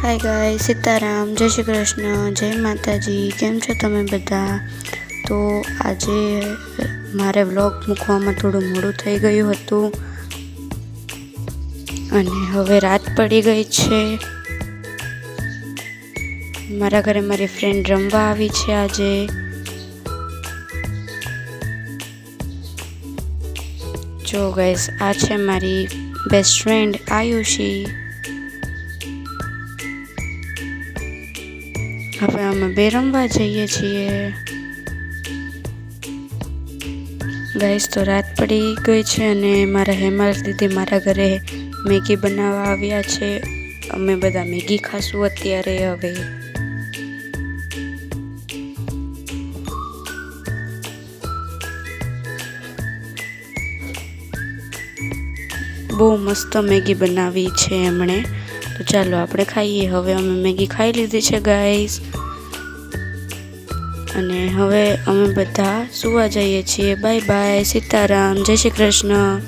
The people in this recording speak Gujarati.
હાય ગાય, સીતારામ, જય શ્રી કૃષ્ણ, જય માતાજી. કેમ છો તમે બધા? તો આજે મારે વ્લોગ મૂકવામાં થોડું મોડું થઈ ગયું હતું અને હવે રાત પડી ગઈ છે. મારા ઘરે મારી ફ્રેન્ડ રમવા આવી છે આજે. જો ગાઈસ, આ છે મારી બેસ્ટ ફ્રેન્ડ આયુષી. હવે અમે બે રમવા જઈએ છીએ. ગાઈસ, તો રાત પડી ગઈ છે અને મારા હેમાલ દીદી મારા ઘરે મેગી બનાવવા આવ્યા છે. અમે બધા મેગી ખાશું અત્યારે. હવે બહુ મસ્ત મેગી બનાવી છે એમણે. તો ચાલો આપણે ખાઈએ. હવે અમે મેગી ખાઈ લીધી છે ગાઈસ, અને હવે અમે બધા સુવા જઈએ છીએ. બાય બાય, સીતારામ, જય શ્રી કૃષ્ણ.